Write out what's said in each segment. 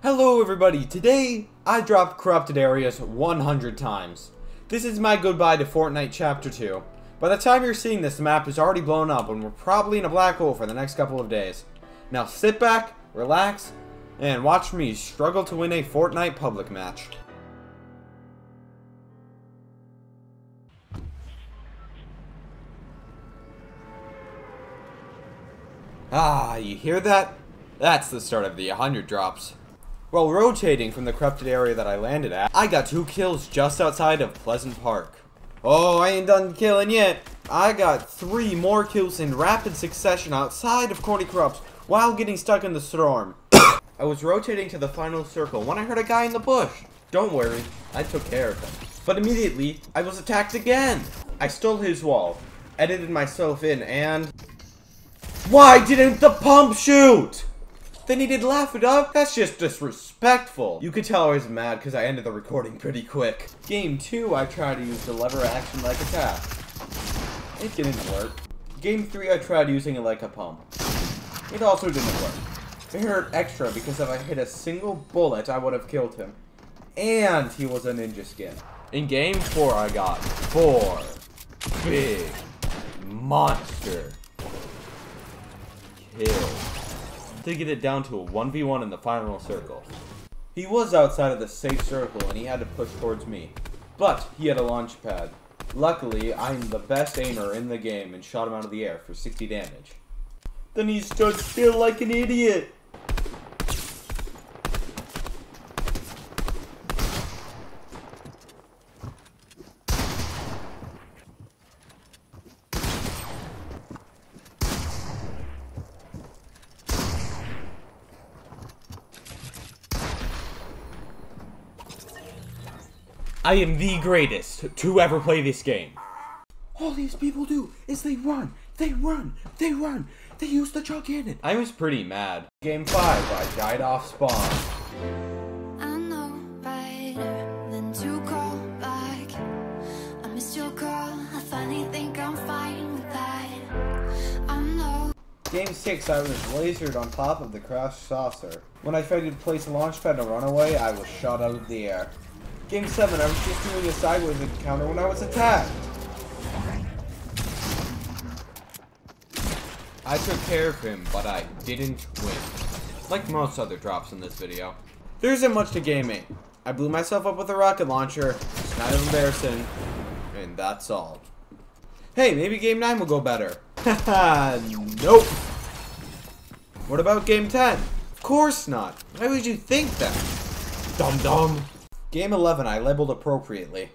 Hello everybody, today I dropped corrupted areas 100 times. This is my goodbye to Fortnite Chapter 2. By the time you're seeing this, the map is already blown up and we're probably in a black hole for the next couple of days. Now sit back, relax, and watch me struggle to win a Fortnite public match. Ah, you hear that? That's the start of the 100 drops. While rotating from the corrupted area that I landed at, I got 2 kills just outside of Pleasant Park. Oh, I ain't done killing yet. I got 3 more kills in rapid succession outside of Corny Corrupts while getting stuck in the storm. I was rotating to the final circle when I heard a guy in the bush. Don't worry, I took care of him. But immediately, I was attacked again. I stole his wall, edited myself in, and... Why didn't the pump shoot? They needed to laugh it up? That's just disrespectful. You could tell I was mad because I ended the recording pretty quick. Game 2, I tried to use the lever action like a tap. It didn't work. Game 3, I tried using it like a pump. It also didn't work. It hurt extra because if I hit a single bullet, I would have killed him. And he was a ninja skin. In Game 4, I got 4 big monster kills to get it down to a 1v1 in the final circle. He was outside of the safe circle and he had to push towards me, but he had a launch pad. Luckily, I'm the best aimer in the game and shot him out of the air for 60 damage. Then he stood still like an idiot. I am the greatest to ever play this game. All these people do is they run, they run, they run. They use the chug cannon. I was pretty mad. Game 5, I died off spawn. I know better than to call back. I missed your call. I finally think I'm fine with that. I know. Game 6, I was lasered on top of the crashed saucer. When I tried to place a launch pad and run away, I was shot out of the air. Game 7, I was just doing a sideways encounter when I was attacked. I took care of him, but I didn't win. Like most other drops in this video. There isn't much to Game 8. I blew myself up with a rocket launcher. It's kind of embarrassing. And that's all. Hey, maybe Game 9 will go better. Haha, nope. What about Game 10? Of course not. Why would you think that? Dum-dum. Game 11, I labeled appropriately.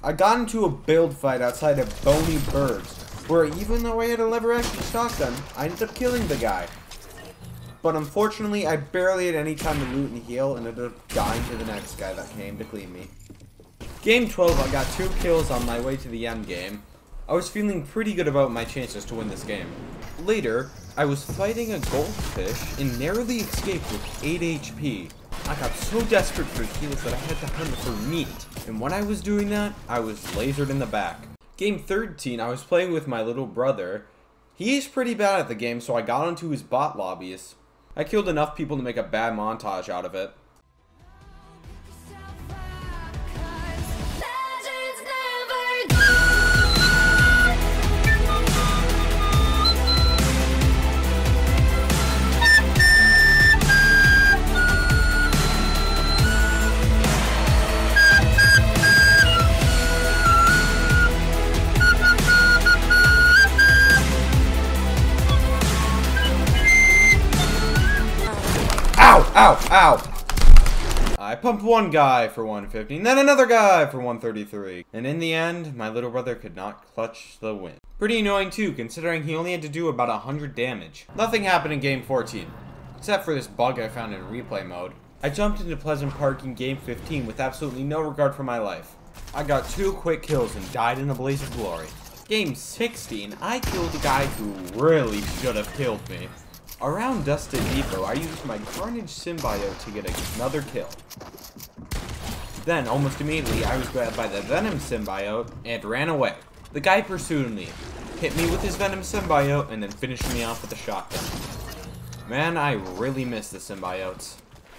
I got into a build fight outside of Bony Birds, where even though I had a lever action shotgun, I ended up killing the guy. But unfortunately, I barely had any time to loot and heal, and ended up dying to the next guy that came to clean me. Game 12, I got 2 kills on my way to the end game. I was feeling pretty good about my chances to win this game. Later, I was fighting a goldfish and narrowly escaped with 8 HP. I got so desperate for heals that I had to hunt for meat, and when I was doing that, I was lasered in the back. Game 13, I was playing with my little brother. He is pretty bad at the game, so I got onto his bot lobbies. I killed enough people to make a bad montage out of it. Ow! Ow! I pumped one guy for 150, and then another guy for 133. And in the end, my little brother could not clutch the win. Pretty annoying too, considering he only had to do about 100 damage. Nothing happened in Game 14, except for this bug I found in replay mode. I jumped into Pleasant Park in Game 15 with absolutely no regard for my life. I got 2 quick kills and died in a blaze of glory. Game 16, I killed a guy who really should have killed me. Around Dusted Depot, I used my Carnage Symbiote to get another kill. Then, almost immediately, I was grabbed by the Venom Symbiote and ran away. The guy pursued me, hit me with his Venom Symbiote, and then finished me off with a shotgun. Man, I really miss the symbiotes.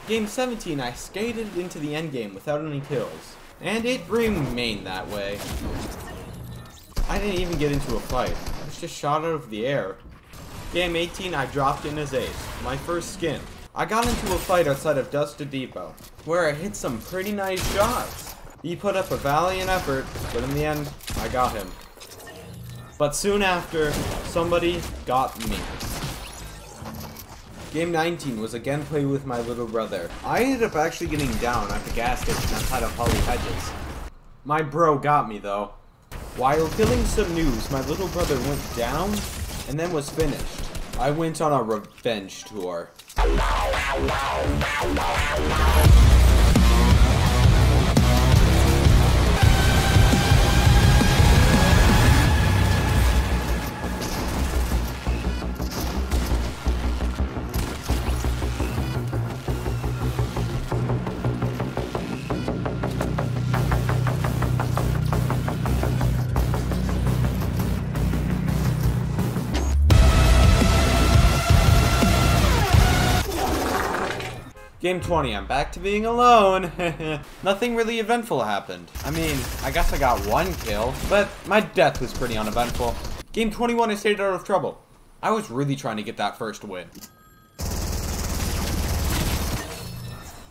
Game 17, I skated into the endgame without any kills. And it remained that way. I didn't even get into a fight. I was just shot out of the air. Game 18, I dropped in as ace, my first skin. I got into a fight outside of Dusted Depot, where I hit some pretty nice shots. He put up a valiant effort, but in the end, I got him. But soon after, somebody got me. Game 19 was again played with my little brother. I ended up actually getting down at the gas station outside of Holly Hedges. My bro got me though. While killing some noobs, my little brother went down and then was finished. I went on a revenge tour. Game 20, I'm back to being alone. Nothing really eventful happened. I mean, I guess I got one kill, but my death was pretty uneventful. Game 21, I stayed out of trouble. I was really trying to get that first win.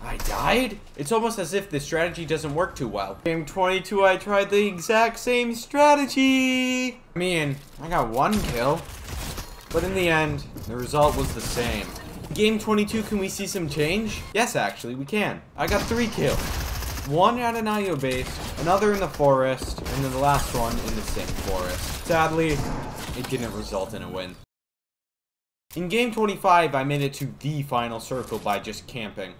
I died? It's almost as if this strategy doesn't work too well. Game 22, I tried the exact same strategy. I mean, I got one kill, but in the end, the result was the same. Game 22, can we see some change? Yes, actually, we can. I got 3 kills. One at an IO base, another in the forest, and then the last one in the same forest. Sadly, it didn't result in a win. In Game 25, I made it to the final circle by just camping.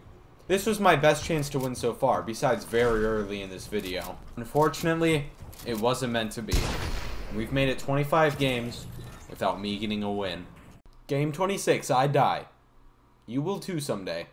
This was my best chance to win so far, besides very early in this video. Unfortunately, it wasn't meant to be. We've made it 25 games without me getting a win. Game 26, I die. You will too someday.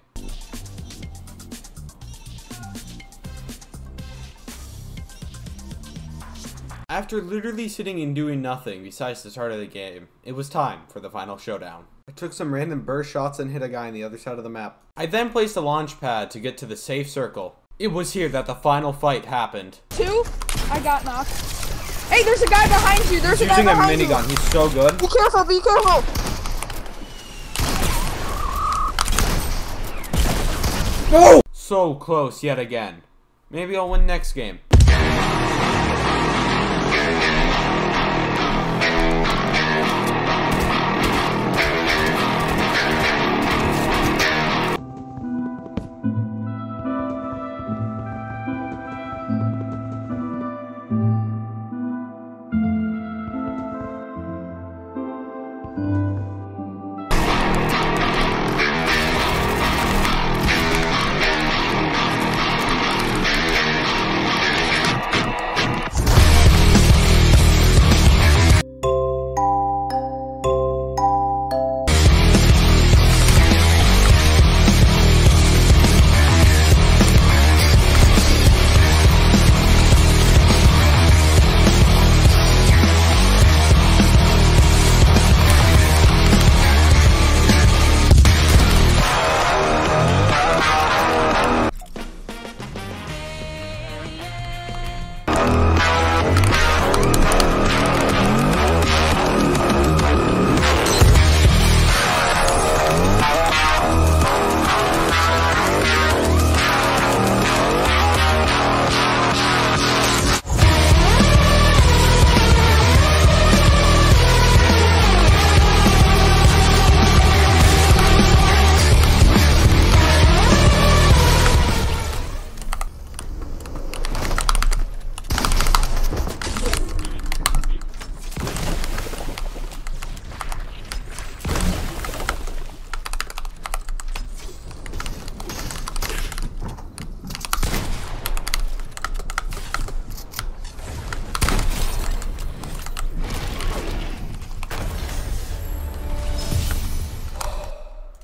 After literally sitting and doing nothing besides the start of the game, it was time for the final showdown. I took some random burst shots and hit a guy on the other side of the map. I then placed a launch pad to get to the safe circle. It was here that the final fight happened. 2, I got knocked. Hey, there's a guy behind you. There's a guy behind you. Using a minigun. He's so good. Be careful, be careful. No! So close yet again. Maybe I'll win next game.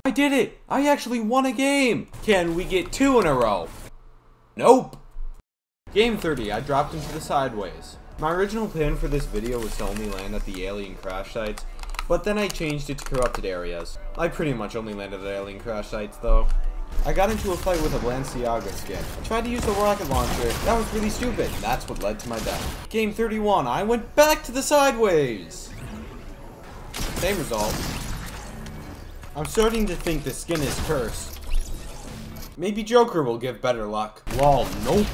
I did it! I actually won a game! Can we get 2 in a row? Nope! Game 30, I dropped into the sideways. My original plan for this video was to only land at the alien crash sites, but then I changed it to corrupted areas. I pretty much only landed at alien crash sites though. I got into a fight with a Balenciaga skin. I tried to use the rocket launcher. That was really stupid. That's what led to my death. Game 31, I went back to the sideways. Same result. I'm starting to think the skin is cursed. Maybe Joker will give better luck. Lol, nope.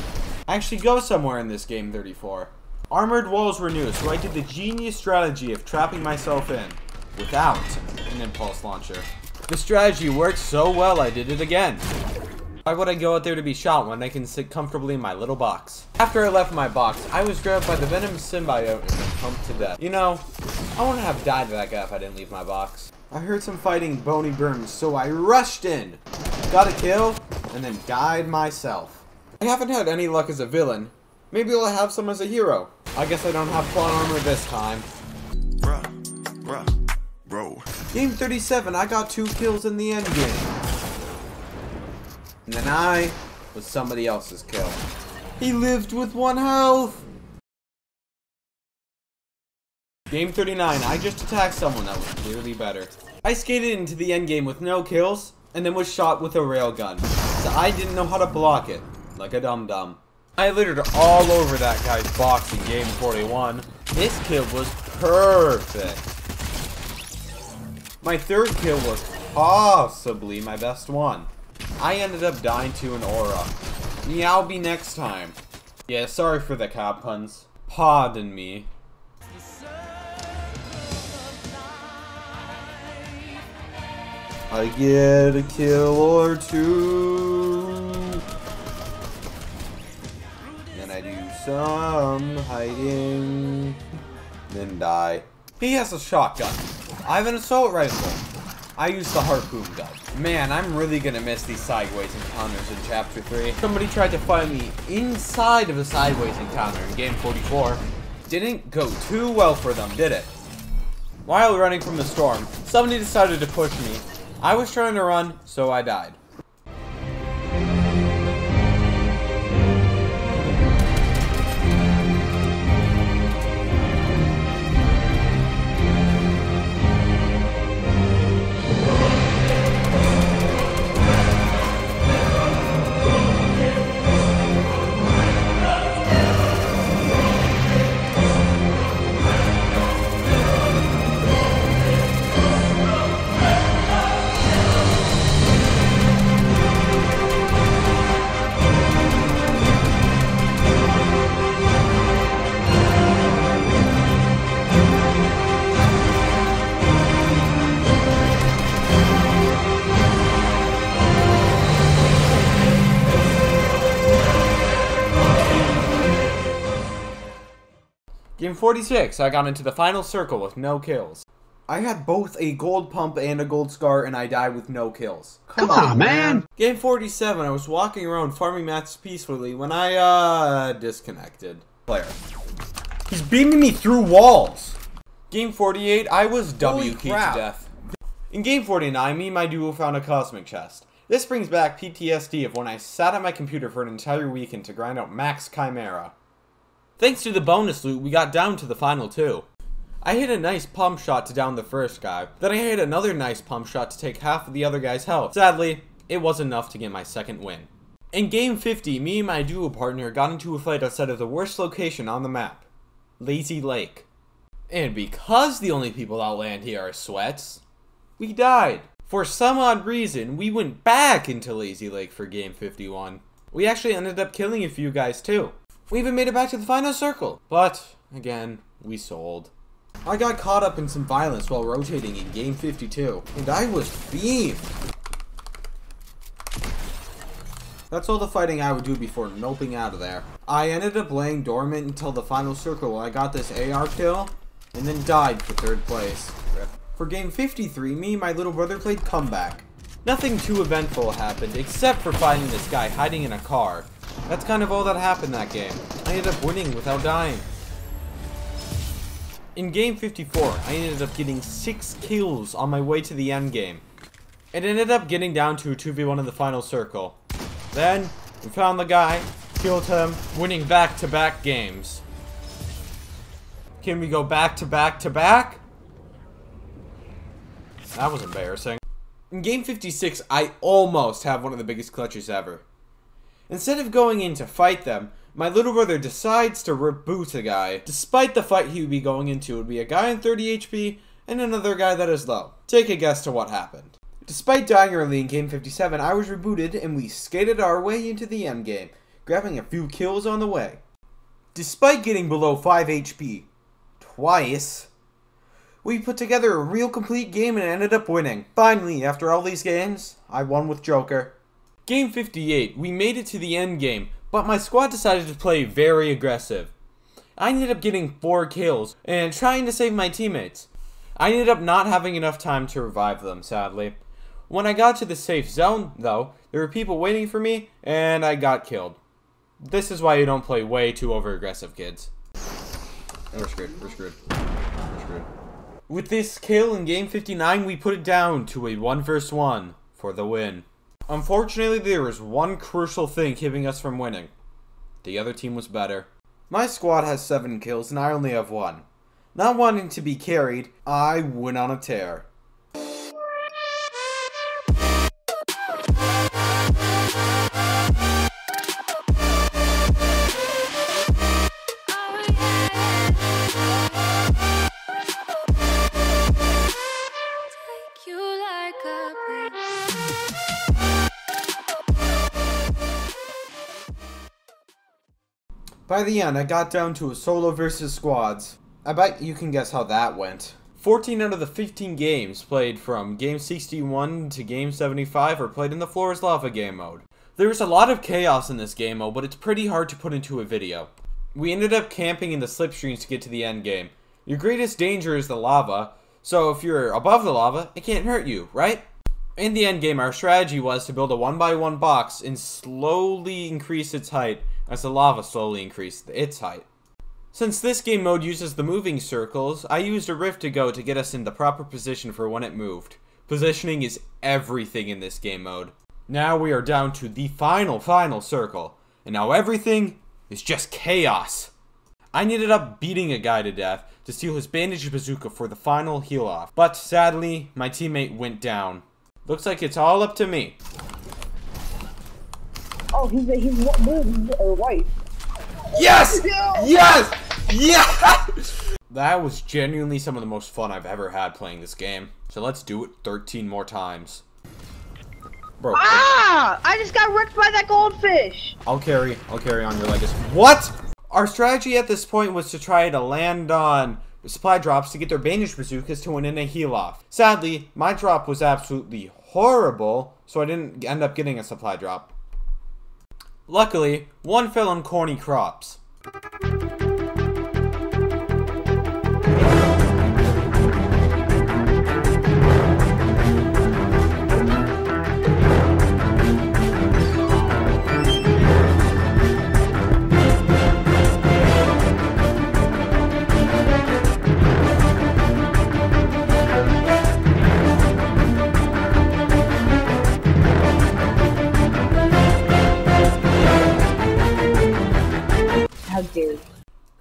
I actually go somewhere in this game 34. Armored walls were new, so I did the genius strategy of trapping myself in without an impulse launcher. The strategy worked so well, I did it again. Why would I go out there to be shot when I can sit comfortably in my little box? After I left my box, I was grabbed by the Venom symbiote and then pumped to death. You know, I wouldn't have died to that guy if I didn't leave my box. I heard some fighting bony burns, so I rushed in, got a kill, and then died myself. I haven't had any luck as a villain. Maybe I'll have some as a hero. I guess I don't have plot armor this time. Bro. Game 37, I got 2 kills in the end game. And then I was somebody else's kill. He lived with 1 health. Game 39, I just attacked someone that was clearly better. I skated into the end game with no kills, and then was shot with a railgun. So I didn't know how to block it, like a dum-dum. I littered all over that guy's box in game 41. This kill was perfect. My 3rd kill was possibly my best one. I ended up dying to an aura. Meow be next time. Yeah, sorry for the cow puns. Pardon me. I get a kill or 2. Then I do some hiding. Then die. He has a shotgun. I have an assault rifle. I use the harpoon gun. Man, I'm really gonna miss these sideways encounters in chapter 3. Somebody tried to find me inside of a sideways encounter in game 44. Didn't go too well for them, did it? While running from the storm, somebody decided to push me. I was trying to run, so I died. Game 46, I got into the final circle with no kills. I had both a gold pump and a gold scar, and I died with no kills. Come on, man! Game 47, I was walking around farming mats peacefully when I, disconnected. Player. He's beaming me through walls! Game 48, I was W keyed to death. In Game 49, me and my duo found a cosmic chest. This brings back PTSD of when I sat at my computer for an entire weekend to grind out max Chimera. Thanks to the bonus loot, we got down to the final 2. I hit a nice pump shot to down the first guy, then I hit another nice pump shot to take half of the other guy's health. Sadly, it was enough to get my second win. In game 50, me and my duo partner got into a fight outside of the worst location on the map, Lazy Lake. And because the only people that land here are sweats, we died. For some odd reason, we went back into Lazy Lake for game 51. We actually ended up killing a few guys too. We even made it back to the final circle. But, again, we sold. I got caught up in some violence while rotating in game 52, and I was beamed. That's all the fighting I would do before noping out of there. I ended up laying dormant until the final circle while I got this AR kill, and then died for 3rd place. For game 53, me and my little brother played comeback. Nothing too eventful happened, except for finding this guy hiding in a car. That's kind of all that happened that game. I ended up winning without dying. In game 54, I ended up getting 6 kills on my way to the end game. It ended up getting down to a 2v1 in the final circle. Then, we found the guy, killed him, winning back-to-back games. Can we go back-to-back-to-back? That was embarrassing. In game 56, I almost have one of the biggest clutches ever. Instead of going in to fight them, my little brother decides to reboot a guy. Despite the fight he would be going into, it would be a guy on 30 HP and another guy that is low. Take a guess to what happened. Despite dying early in game 57, I was rebooted and we skated our way into the endgame, grabbing a few kills on the way. Despite getting below 5 HP twice, we put together a real complete game and ended up winning. Finally, after all these games, I won with Joker. Game 58, we made it to the end game, but my squad decided to play very aggressive. I ended up getting 4 kills and trying to save my teammates. I ended up not having enough time to revive them, sadly. When I got to the safe zone, though, there were people waiting for me, and I got killed. This is why you don't play way too over-aggressive, kids. We're screwed, we're screwed, we're screwed. With this kill in game 59, we put it down to a 1 vs 1 for the win. Unfortunately, there was one crucial thing keeping us from winning. The other team was better. My squad has 7 kills and I only have 1. Not wanting to be carried, I went on a tear. By the end, I got down to a solo versus squads. I bet you can guess how that went. 14 out of the 15 games played from game 61 to game 75 are played in the Floor is Lava game mode. There's a lot of chaos in this game mode, but it's pretty hard to put into a video. We ended up camping in the slipstreams to get to the end game. Your greatest danger is the lava, so if you're above the lava, it can't hurt you, right? In the end game, our strategy was to build a 1x1 box and slowly increase its height as the lava slowly increased its height. Since this game mode uses the moving circles, I used a rift to go to get us in the proper position for when it moved. Positioning is everything in this game mode. Now we are down to the final circle, and now everything is just chaos. I ended up beating a guy to death to steal his bandage bazooka for the final heal off, but sadly, my teammate went down. Looks like it's all up to me. Oh, he's blue or white. Yes! Yes! Yes! That was genuinely some of the most fun I've ever had playing this game. So let's do it 13 more times. Bro. Ah! I just got wrecked by that goldfish. I'll carry on your legacy. What? Our strategy at this point was to try to land on supply drops to get their bandage bazookas to win in a heal off. Sadly, my drop was absolutely horrible, so I didn't end up getting a supply drop. Luckily, one fell on corny crops.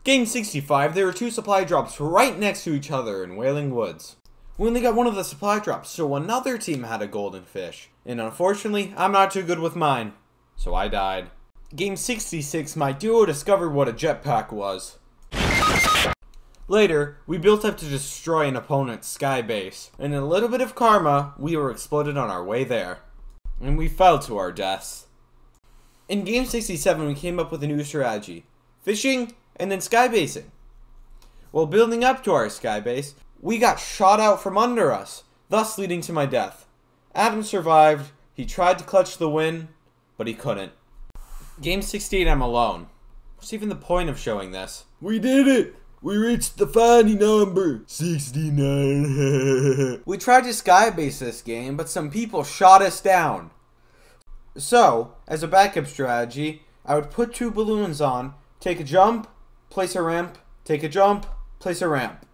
Game 65, there were 2 supply drops right next to each other in Wailing Woods. We only got one of the supply drops, so another team had a golden fish. And unfortunately, I'm not too good with mine, so I died. Game 66, my duo discovered what a jetpack was. Later, we built up to destroy an opponent's sky base, and in a little bit of karma, we were exploded on our way there. And we fell to our deaths. In Game 67, we came up with a new strategy. Fishing, and then skybasing. While building up to our skybase, we got shot out from under us, thus leading to my death. Adam survived, he tried to clutch the win, but he couldn't. Game 68, I'm alone. What's even the point of showing this? We did it! We reached the final number, 69. We tried to skybase this game, but some people shot us down. So, as a backup strategy, I would put 2 balloons on, take a jump, place a ramp, take a jump, place a ramp.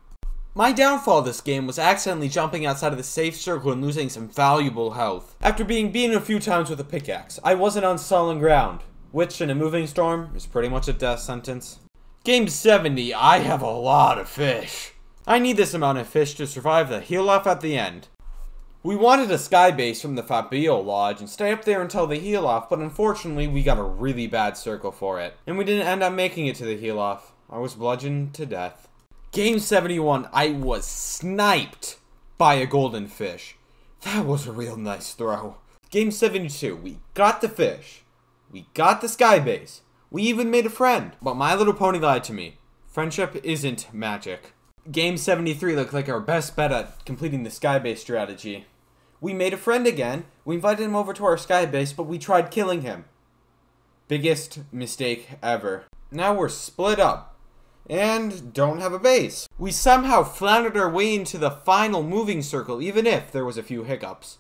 My downfall this game was accidentally jumping outside of the safe circle and losing some valuable health. After being beaten a few times with a pickaxe, I wasn't on solid ground, which in a moving storm is pretty much a death sentence. Game 70, I have a lot of fish. I need this amount of fish to survive the heal off at the end. We wanted a sky base from the Fabio Lodge and stay up there until the heal off, but unfortunately we got a really bad circle for it. And we didn't end up making it to the heal off. I was bludgeoned to death. Game 71, I was sniped by a golden fish. That was a real nice throw. Game 72, we got the fish. We got the sky base. We even made a friend. But My Little Pony lied to me. Friendship isn't magic. Game 73 looked like our best bet at completing the sky base strategy. We made a friend again. We invited him over to our sky base, but we tried killing him. Biggest mistake ever. Now we're split up and don't have a base. We somehow floundered our way into the final moving circle, even if there was a few hiccups.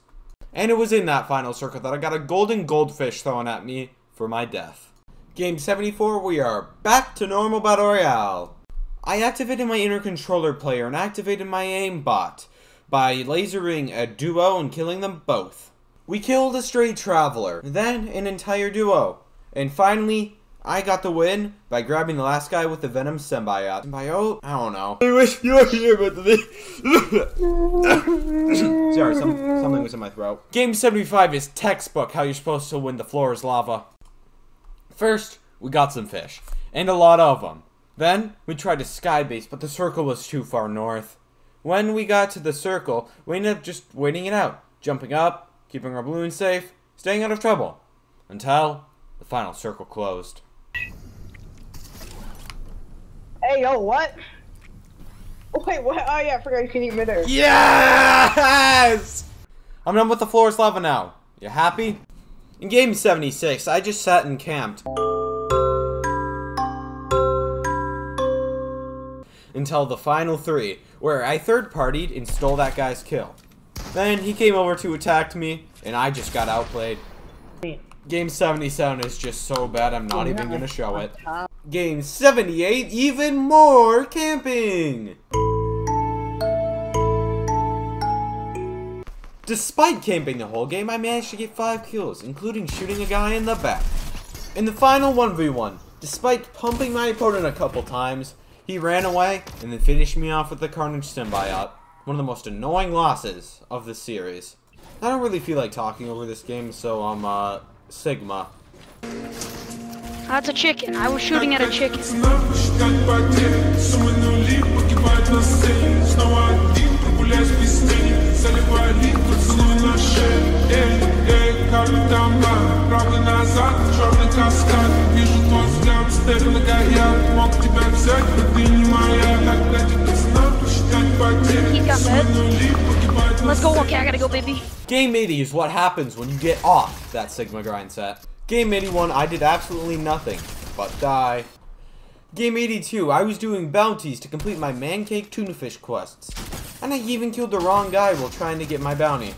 And it was in that final circle that I got a golden goldfish thrown at me for my death. Game 74, we are back to normal Battle Royale. I activated my inner controller player and activated my aimbot by lasering a duo and killing them both. We killed a stray traveler, then an entire duo, and finally, I got the win by grabbing the last guy with the Venom symbiote. Symbiote? I don't know. I wish you were here, but sorry, something was in my throat. Game 75 is textbook how you're supposed to win the floor is lava. First, we got some fish, and a lot of them. Then, we tried to sky base, but the circle was too far north. When we got to the circle, we ended up just waiting it out. Jumping up, keeping our balloons safe, staying out of trouble. Until the final circle closed. Hey, yo, what? Oh, wait, what? Oh, yeah, I forgot you can eat midair. Yes! I'm done with the floor is lava now. You happy? In game 76, I just sat and camped until the final 3, where I third-partied and stole that guy's kill. Then he came over to attack me, and I just got outplayed. Game 77 is just so bad, I'm not even gonna show it. Game 78, even more camping! Despite camping the whole game, I managed to get 5 kills, including shooting a guy in the back. In the final 1v1, despite pumping my opponent a couple times, he ran away and then finished me off with the Carnage symbiote. One of the most annoying losses of this series. I don't really feel like talking over this game, so I'm Sigma. That's a chicken. I was shooting at a chicken. He got fed. Let's go. Okay, I gotta go, baby. Game 80 is what happens when you get off that Sigma grind set. Game 81, I did absolutely nothing but die. Game 82, I was doing bounties to complete my mancake tuna fish quests. And I even killed the wrong guy while trying to get my bounty.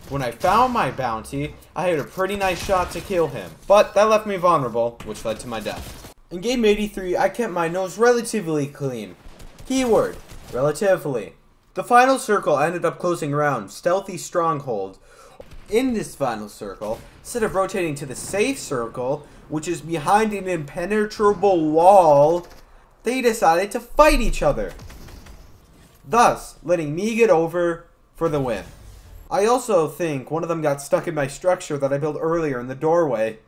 When I found my bounty, I had a pretty nice shot to kill him. But that left me vulnerable, which led to my death. In game 83, I kept my nose relatively clean. Keyword, relatively. The final circle ended up closing around Stealthy Stronghold. In this final circle, instead of rotating to the safe circle, which is behind an impenetrable wall, they decided to fight each other, thus letting me get over for the win. I also think one of them got stuck in my structure that I built earlier in the doorway.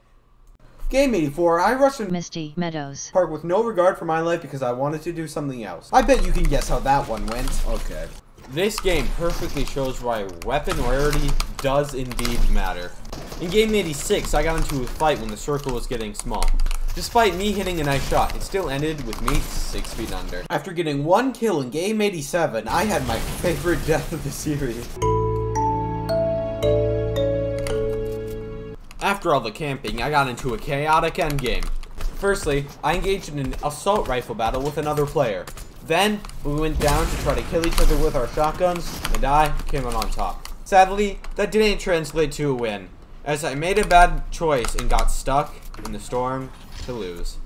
Game 84, I rushed in Misty Meadows Park with no regard for my life because I wanted to do something else. I bet you can guess how that one went. Okay. This game perfectly shows why weapon rarity does indeed matter. In game 86, I got into a fight when the circle was getting small. Despite me hitting a nice shot, it still ended with me 6 feet under. After getting 1 kill in game 87, I had my favorite death of the series. After all the camping, I got into a chaotic endgame. Firstly, I engaged in an assault rifle battle with another player. Then, we went down to try to kill each other with our shotguns, and I came out on top. Sadly, that didn't translate to a win, as I made a bad choice and got stuck in the storm to lose.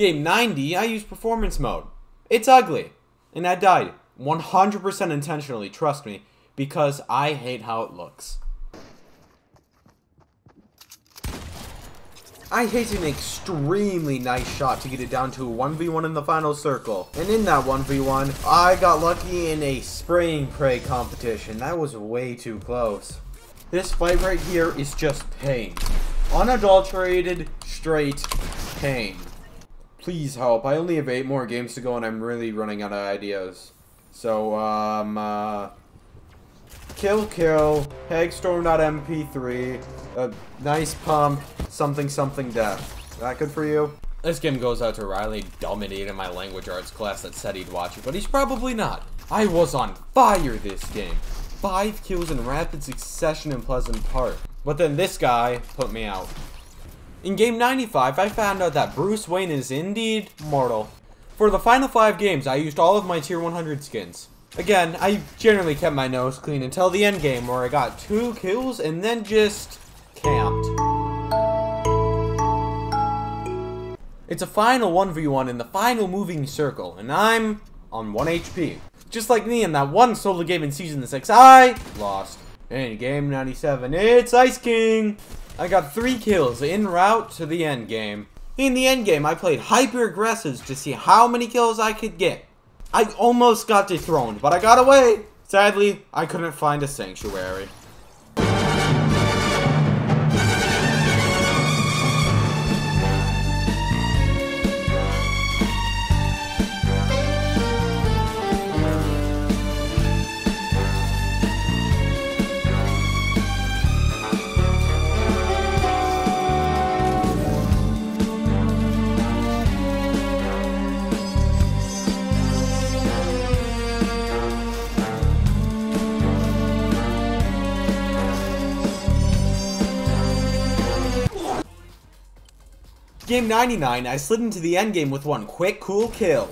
Game 90, I used performance mode. It's ugly. And I died. 100% intentionally, trust me, because I hate how it looks. I hit an extremely nice shot to get it down to a 1v1 in the final circle. And in that 1v1, I got lucky in a spray and pray competition. That was way too close. This fight right here is just pain. Unadulterated, straight pain. Please help. I only have 8 more games to go and I'm really running out of ideas. So, Kill, Hagstorm.mp3, nice pump, something death. Is that good for you? This game goes out to Riley, dumb idiot in my language arts class that said he'd watch it, but he's probably not. I was on fire this game. 5 kills in rapid succession in Pleasant Park. But then this guy put me out. In game 95, I found out that Bruce Wayne is indeed mortal. For the final 5 games, I used all of my tier 100 skins. Again, I generally kept my nose clean until the end game where I got 2 kills and then just camped. It's a final 1v1 in the final moving circle, and I'm on 1 HP. Just like me in that one solo game in Season 6, I lost. In game 97, it's Ice King! I got 3 kills en route to the end game. In the end game, I played hyper aggressive to see how many kills I could get. I almost got dethroned, but I got away. Sadly, I couldn't find a sanctuary. Game 99, I slid into the endgame with 1 quick, cool kill.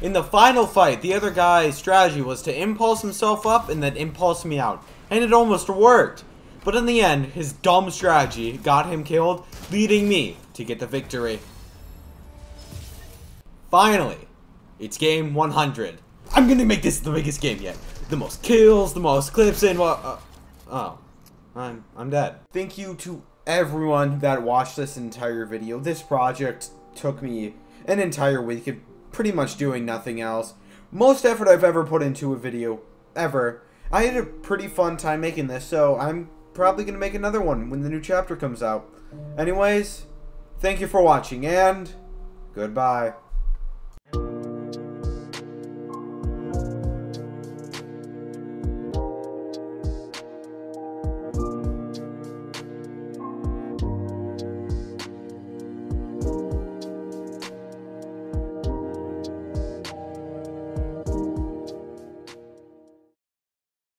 In the final fight, the other guy's strategy was to impulse himself up and then impulse me out. And it almost worked. But in the end, his dumb strategy got him killed, leading me to get the victory. Finally, it's game 100. I'm gonna make this the biggest game yet. The most kills, the most clips, and I'm dead. Thank you to everyone that watched this entire video. This project took me an entire week of pretty much doing nothing else. Most effort I've ever put into a video, ever. I had a pretty fun time making this, so I'm probably gonna make another one when the new chapter comes out. Anyways, thank you for watching, and goodbye.